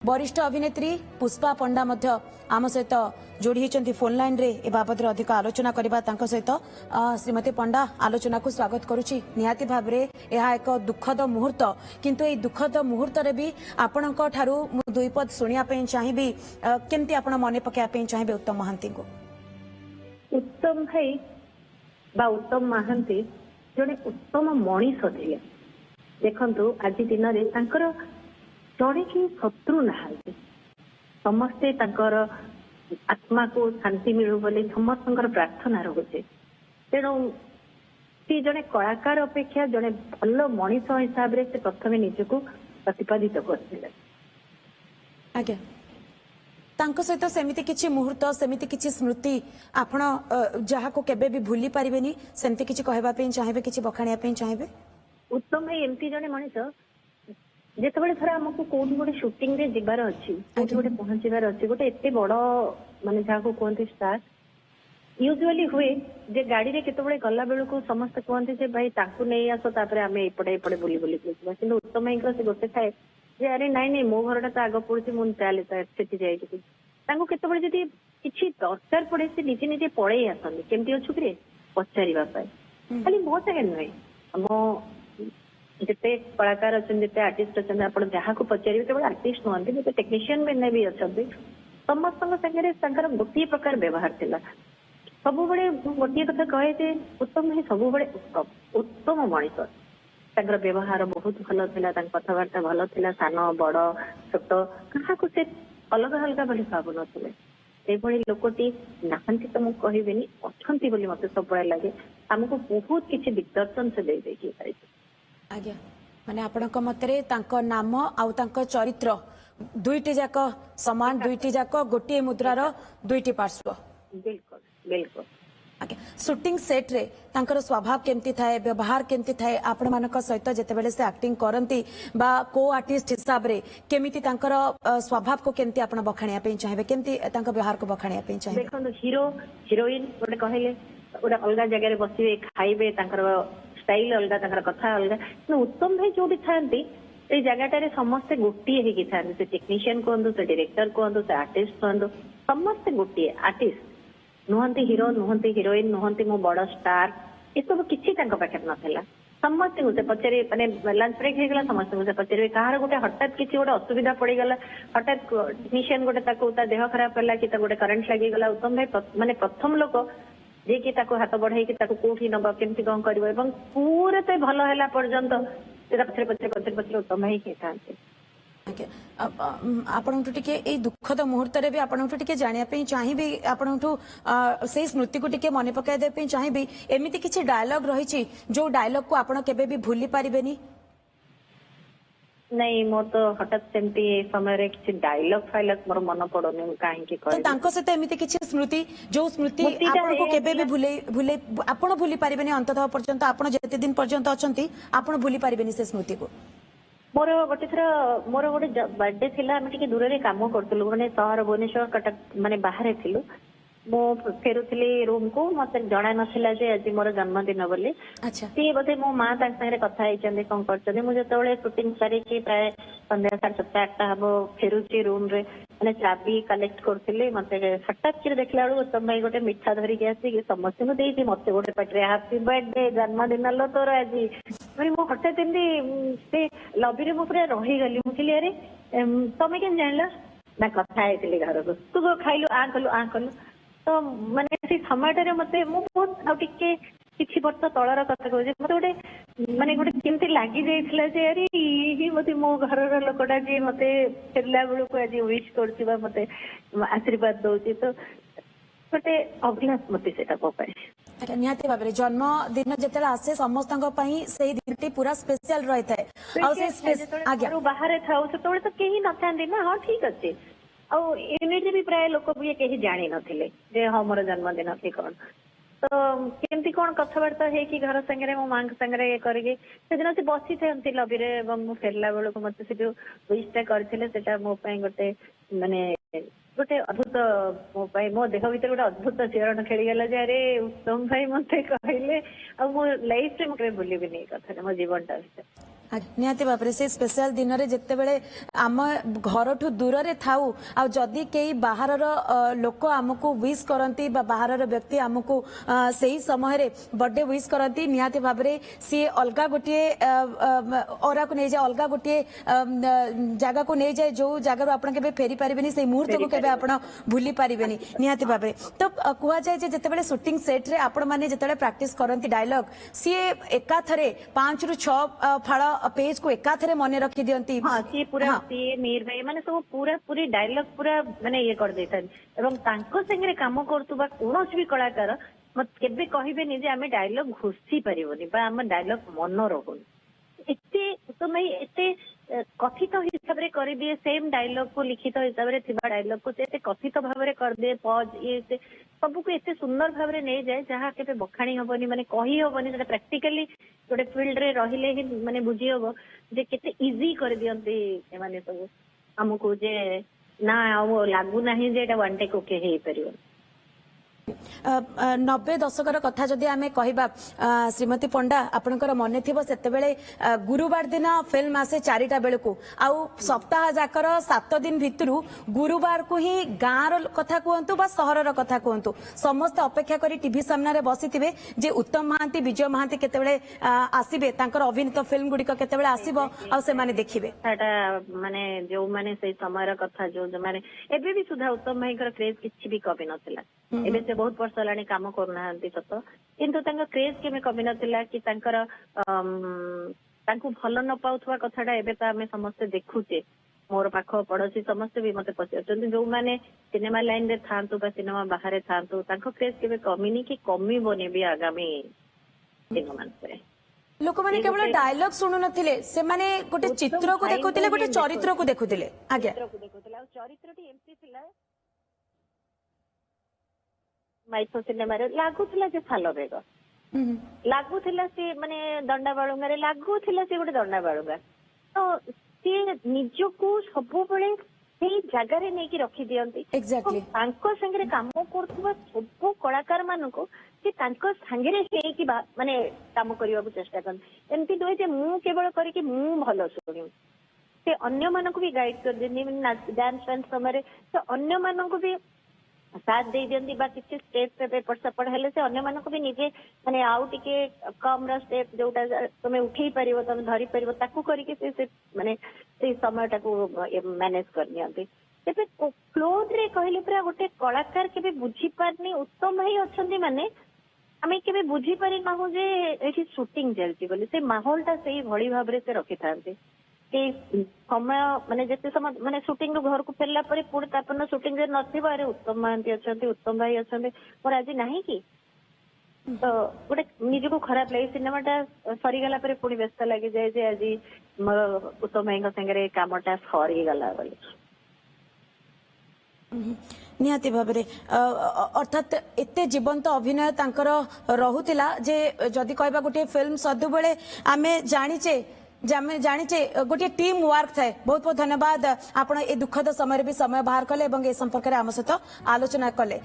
वरिष्ठ अभिनेत्री पुष्पा पंडा आम सहित जोड़ी होती फोन लाइन रे ए बाबद अधिक आलोचना करबा तांको सहित श्रीमती पंडा आलोचना को स्वागत करुछि। निहाती भाव रे यह एक दुखद मुहूर्त किंतु ए दुखद मुहूर्त रे भी आपणक ठारू मु दुई पद सुनिया पे चाहिबी केमती आपण मने पकाया पे चाहिबे उत्तम महांती को। उत्तम भाई बा उत्तम महांती जड़े उत्तम मनीष थिले। देखंतु आज दिन रे तांकर जड़े कि शत्रु ना समस्ते तांकर आत्मा को शांति मिलू बोली समस्त प्रार्थना रोचे। तेणु सी जड़े कलाकार अपेक्षा जड़े भल मनीष हिसाब से प्रथम निजक प्रतिपादित करथिले। आज्ञा तांको सहित सेमिति किछि मुहूर्त सेमिति किछि स्मृति आपण जहा को केबे भी भूली परिबेनी सेमिति किछि कहबा पे चाहिबे किछि बखाणिया पे चाहिबे। उत्तम भाई एमती जड़े मनीष जिते थोड़ा आमको कौन गोटे सुटिंग रे जीवार अच्छी गोटे पहुंचार अच्छी गोटे एत बड़ माने जहाँ को कहते स्टार यूजुअली हुए जे गाड़ी रे केते गला बेलू समस्त कहते जे भाई ताकू नहीं आस तापर आम एपटे एपटे बुली बुली कि उत्तम भाई से गोटे थाए जे अरे नाई नाई मो घरटा तो आग पड़ी मुझे चले से जाए केतबे किसी दरकार पड़े से निजे निजे पड़े आसती केमती अच्छु कि पचार खाली मो सागे नुहे आम जिते कलाकार अच्छा जिते आर्टिस्ट अच्छा आप जहाँ को पचारे केवल आर्टिस्ट नुहति जिते टेक्नीशियन मैंने भी अच्छा समस्त सागर गोटे प्रकार व्यवहार थिला। सब बड़े गोटे कथा कहे उत्तम भाई सब बड़े उत्तम उत्तम मनीष तांकर व्यवहार बहुत भल थिला कथबार्ता भल थिला सान बड़ छोट क्या से अलग अलग बोली भावु नथिले लोकटी नाहंती तो मुझे कहबेनी अच्छी बोली मत सब लगे आमको बहुत किसी दिग्दर्शन से दे आज्ञा माने आपणक मतरे तांको नाम आउ तांको चरित्र दुईटी जाक समान दुईटी जाक गोटे मुद्रार दुईटी पार्श्व। बिल्कुल बिल्कुल आज्ञा शूटिंग सेट रे तांकर स्वभाव केमती थाए व्यवहार केमती थाए आपण मानक सहित जेतेबेले से एक्टिंग करंती बा को आर्टिस्ट हिसाब रे केमिति तांकर स्वभाव को केमती आपण बखाणिया पे चाहिबे केमती तांकर व्यवहार को बखाणिया पे चाहिबे। देखो हीरो हीरोइन गोटे कहले गोटे अलग जगह रे बसिबे खाइबे तांकर स्टाइल अलग कथा अलग उत्तम भाई जो था जगह समस्ते गोटे था टेक्नीशियन कहतु से डायरेक्टर कहतु से आर्टिस्ट कहतु समस्ते गोटे आर्टिस्ट नुहति हीरो नुहति हीरोइन नुहति मो बड़ स्टार ये सब किसी पाखे नाला समस्त से पचारे माने लंच ब्रेक होगा समस्त से पचारे कहार गोटे हठात किसी गोटे असुविधा पड़गला हठात टेक्नीशियन गोटे देह खराब है कि गोटे करेन्ट लगिगला उत्तम भाई माने प्रथम लोक जे कि हाथ बढ़ाई कौटी नब केमती कौन कर पूरे तो भल है पर्यंत पचरे पचरे पचरे पचरे उत्तम भाई था। आपणठू टिके ए दुखद मुहूर्त रे भी आपणठू टिके जानिया पे चाहिबी आपणठू से स्मृति को टिके मने पकाय दे पे चाहिबी एमिति किछि डायलॉग रहिछि जो डायलॉग को आपण केबे भी भूली पारिबेनी। नहीं मोर तो हठात सेमती समय रे किछि डायलॉग फाइलॉग मोर मन पड़ोनी काहे कि तो तांको से एमिति किछि स्मृति जो स्मृति आपण को केबे भी भूले भूले आपण भूली पारिबेनी अंततः पर्यंत आपण जेते दिन पर्यंत अछंती आपण भूली पारिबेनी से स्मृति को। मोर गोटे थर मोर गोटे बर्थडे थिला हम टिके दूर रे काम करतलु माने शहर भुवनेश्वर कटक माने बाहर थिलु मो फेरुथिली रूम को मत जना नथिला जे आज मोर जन्मदिन बोली। अच्छा सी बोधे मो माँ संगे कथा होती कौन कर मुझे शूटिंग सारिकी प्राय संध्या 7:30 हम फेरुची रूम रे मैंने चाबी कलेक्ट करी मत हठात कि देखला बेलू उत्तम भाई गोटे मिठा धरिकी आसिक समस्त को मत गोटे पटे हापी बर्थडे जन्मदिन लो तोर आज मैंने मो हठात एमती लबी रे पूरा रहीगली मुझे अरे तमें केम जान ना कथा होती घर को तू खाइलु आ कलु तो माने से समय मत बहुत आगे किसी वर्ष तलर कथा कहूँ मत गोटे माने गोटे केमती लगी जाइए जे अरे ये मत मो घर लोकटा जी मत फेरला बेलू को आज विश कर मत आशीर्वाद दौर तो गोटे अभिलाष मत से निहाती भाव में जन्मदिन जिते आसे समस्त से दिन पूरा स्पेशल रही है बाहर था तो कहीं न था ना हाँ ठीक अच्छे यूनिट भी प्राय लोक भी कहीं जानी नथिले हाँ मोर जन्मदिन कि कौन तो केमती कौन कथबार्ता है कि घर संगे मो माँ संगे करके सेदिन से बसी थे लबी रे मु फेरला बेलू मत से जो विशटा करते मो गोटे माने गोटे अद्भुत मो देह भीतर गोटे अद्भुत चरण खेलीगला जे अरे उत्तम भाई मत कहले आ मो लाइफ रे मुझे भूलि कथा मो जीवन टा निहाती भाव से स्पेशल दिन में जितेबले आम घर ठू दूर रे थाऊ आ जदि कई बाहर लोक आमको विश करती बाहर व्यक्ति आमको सही समय बर्थडे विश करती निहाती भाव सी अलग गोटे ओरा को नहीं जाए अलग गोटे जगह को नहीं जाए जो जगार आप फेरी पारे से मुहूर्त को केबे आपण भूली पारे निहाती भाव तो कह जाए जितेबले शूटिंग सेट रे आपण माने जितेबले प्रैक्टिस करती डायलॉग सी एकाथरे 5 ରୁ 6 फाड़ पेज को एकाथरे मन रखी दियंती हाँ सी पूरा सी मीर भाई माने सब पूरा पूरी डायलॉग पूरा माने ये कर देता एवं तांको संगे काम करतुबा कोनोस भी कलाकार मत केबे कहिबेनी जे आमे डायलॉग घुसी परिबोनी बा हम डायलॉग मन रहुन एते तो मैं एते कथित हिसाब रे कर दिए सेम डायलॉग को लिखित हिसाब रे थिबा डायलॉग को एते कथित भाव रे कर दे पॉज ये सब को एते सुंदर भाव रे नहीं जाए जहाँ केबे बखाणी हबनी माने कही हबनी जेटा प्रैक्टिकली गोटे फील्ड रे रहिले ही माने बुझी हबो जे केते इजी कर दियंती माने सब हमको जे ना आ लागू नाही जे एटा वन टेक ओके हे परिबो 90 दशकर कथा जदि आमे कहबा श्रीमती पंडा आपनकर मने थिबो सेतेबेले गुरुवार दिन फिल्म आसे 4टा बेलकू आउ सप्ताह जाकर 7 दिन भितरु गुरुवार को ही गाँव रो कथा कहंतु बा सहर रो कथा कहंतु समस्त अपेक्षा करी टीवी सामना रे बसिथिबे जे उत्तम महांती विजय महांती केतेबेले आसीबे तांकर अभिनीत फिल्म गुडी केतेबेले आसीबो आ से माने देखिबे साटा माने जो माने से समय रो कथा जो माने एबे भी सुधा उत्तम भाई कर क्रेज किछि भी कमी नथिला एबे से बहुत वर्ष हेलाणी काम करूना सत किंतु क्रेज केमे कमी नथिला कि भल न पाउथवा कथाटा एबे तो आमे समस्ते देखुचे मोर पाख पड़ोसी समस्ते भी मते पचार जो माने सिनेमा लाइन रे थांतु बा सिनेमा बाहर थांतु तांको क्रेज केबे कमीनी कि कमी बने भी आगामी दिन मानसे लोक माने केवल डायलॉग सुनु नथिले से माने गोटे चित्र को देखुतिले गोटे चरित्र को देखुतिले आज्ञा चरित्रटी एमती थिला माइथो सिनेमा रे लागुथिला जे फालो बेग लागुथिला से माने दंडा बाळुंगा रे लागुथिला से गोटे दंडा बाळुंगा तो से निजको सबु बेले सेही जगह रे नेकी रखी दियंती एग्जैक्टली तांको संगे काम करथुवा सबु कलाकार मानको से तांको संगे रे हे कि माने काम करिवा को चेष्टा करन एमती दोय जे मु केवल करी कि मु भलो सुनी से अन्य मानको भी गाइड कर देनी डांस फैंस समय तो अन्य मानको भी साथ दे दियंती बा किछि स्टेप पे पेपर सपड़ हेले से अन्य मानको भी निजे माने आउ टिके कम रा स्टेप जोटा तमे उठेई परिबो तमे धरि परिबो ताकू करी के से माने से समय टाको मैनेज कर नियंती तेबे क्लोज रे कहले पूरा गोटे कलाकार केबे बुझी पारनी उत्तम भाई अछंती माने आमे केबे बुझी पारि ना हो जे एठी शूटिंग चलती बोली से माहौल ता सही भली भाबरे से रखि थांती समय माने जते समय माने शूटिंग रो घर को फेरला परे पुणी तापन शूटिंग जे नथिबा रे उत्तम महांती अछंती उत्तम भाई अछंती मोर आज नाही की तो गोटे निजको खराब लगे सिनेमाटा सरी गला परे पुणी व्यस्त लगी जाए जे आज उत्तम भाई संगे कामटा सरी गला बोली निहाती भाबरे अर्थात एते जीवंत अभिनय तांकर रहुतिला जे जदि कहबा गोटे फिल्म सदु बेले आमे जानिचे गोटे टीम वर्क थाए बहुत बहुत धन्यवाद आपण ए दुखद समय भी समय बाहर कले ए संपर्क में आम सहित आलोचना कले।